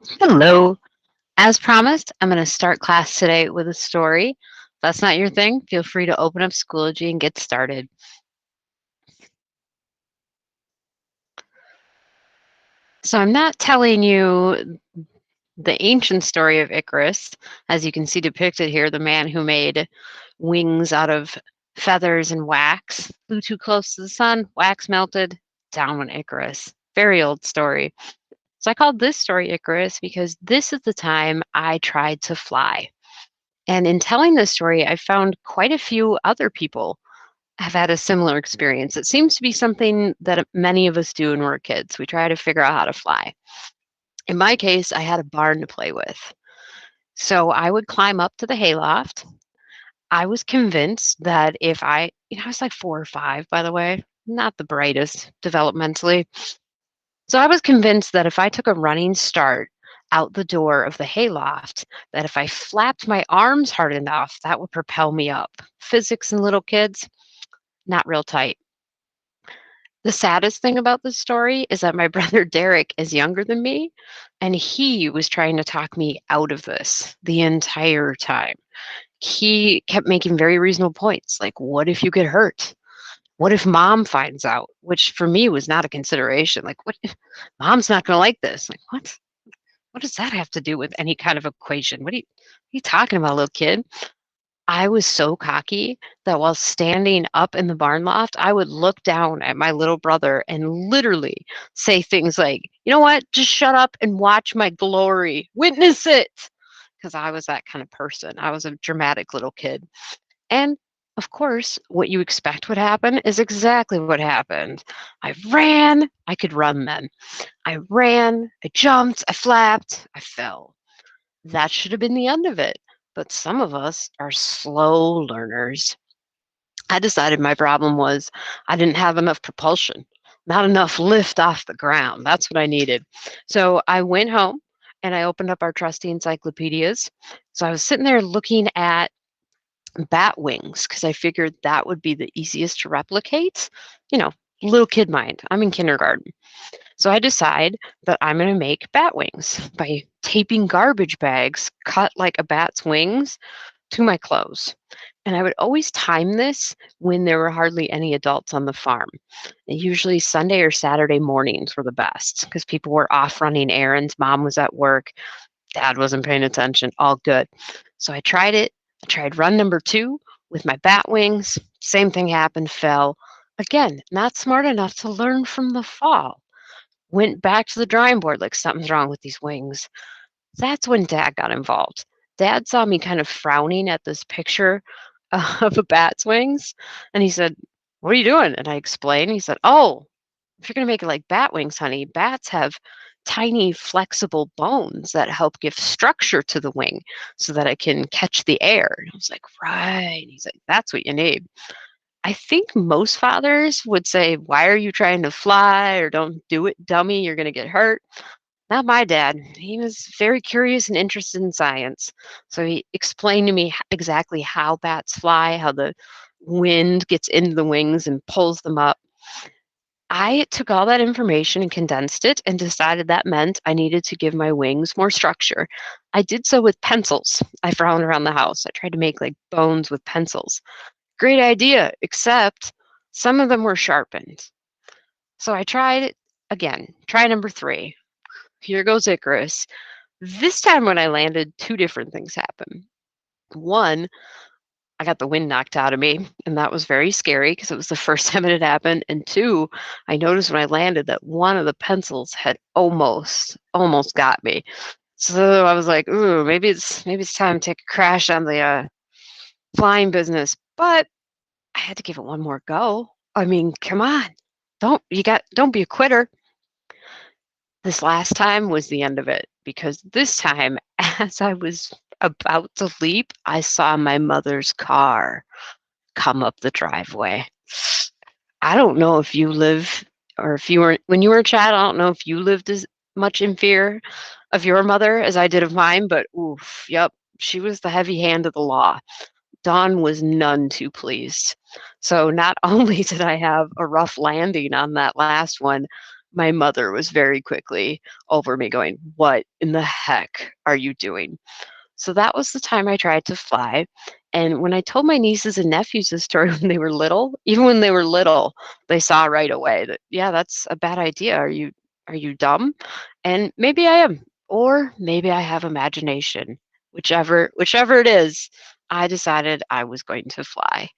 Hello. As promised, I'm going to start class today with a story. If that's not your thing, feel free to open up Schoology and get started. So, I'm not telling you the ancient story of Icarus, as you can see depicted here, the man who made wings out of feathers and wax, flew too close to the sun, wax melted, down went Icarus. Very old story. So, I called this story Icarus because this is the time I tried to fly. And in telling this story, I found quite a few other people have had a similar experience. It seems to be something that many of us do when we're kids. We try to figure out how to fly. In my case, I had a barn to play with. So I would climb up to the hayloft. I was convinced that if I was like 4 or 5, by the way, not the brightest developmentally. So I was convinced that if I took a running start out the door of the hayloft, that if I flapped my arms hard enough, that would propel me up. Physics and little kids, not real tight. The saddest thing about this story is that my brother Derek is younger than me, and he was trying to talk me out of this the entire time. He kept making very reasonable points, like, what if you get hurt? What if mom finds out? Which for me was not a consideration. Like, what if mom's not going to like this? Like, what? What does that have to do with any kind of equation? What are you talking about, little kid? I was so cocky that while standing up in the barn loft, I would look down at my little brother and literally say things like, you know what? Just shut up and watch my glory. Witness it. Because I was that kind of person. I was a dramatic little kid. And of course, what you expect would happen is exactly what happened. I ran. I could run then. I ran. I jumped. I flapped. I fell. That should have been the end of it. But some of us are slow learners. I decided my problem was I didn't have enough propulsion, not enough lift off the ground. That's what I needed. So I went home and I opened up our trusty encyclopedias. So I was sitting there looking at bat wings because I figured that would be the easiest to replicate. You know, little kid mind. I'm in kindergarten. So I decide that I'm going to make bat wings by taping garbage bags cut like a bat's wings to my clothes. And I would always time this when there were hardly any adults on the farm. And usually Sunday or Saturday mornings were the best because people were off running errands. Mom was at work. Dad wasn't paying attention. All good. So I tried it. I tried run number 2 with my bat wings. Same thing happened, fell. Again, not smart enough to learn from the fall. Went back to the drawing board like something's wrong with these wings. That's when Dad got involved. Dad saw me kind of frowning at this picture of a bat's wings, and he said, "What are you doing?" And I explained. He said, "Oh, if you're going to make it like bat wings, honey, bats have tiny flexible bones that help give structure to the wing so that it can catch the air." And I was like, "Right." He's like, "That's what you need." I think most fathers would say, "Why are you trying to fly?" or "Don't do it, dummy, you're going to get hurt." Not my dad. He was very curious and interested in science. So he explained to me exactly how bats fly, how the wind gets into the wings and pulls them up. I took all that information and condensed it and decided that meant I needed to give my wings more structure. I did so with pencils I found around the house. I tried to make like bones with pencils. Great idea, except some of them were sharpened. So I tried it again. Try number 3. Here goes Icarus. This time when I landed, 2 different things happened. One, I got the wind knocked out of me, and that was very scary because it was the first time it had happened. And 2, I noticed when I landed that one of the pencils had almost got me. So I was like, "Ooh, maybe it's time to take a crash on the flying business." But I had to give it one more go. I mean, come on. Don't be a quitter. This last time was the end of it because this time, as I was about to leap, I saw my mother's car come up the driveway. I don't know if you live or if you were, when you were a child, I don't know if you lived as much in fear of your mother as I did of mine, but oof, yep, she was the heavy hand of the law. Dawn was none too pleased. So not only did I have a rough landing on that last one, my mother was very quickly over me going, "What in the heck are you doing?" So that was the time I tried to fly. And when I told my nieces and nephews this story when they were little, even when they were little, they saw right away that, yeah, that's a bad idea. Are you dumb? And maybe I am, or maybe I have imagination. Whichever it is, I decided I was going to fly.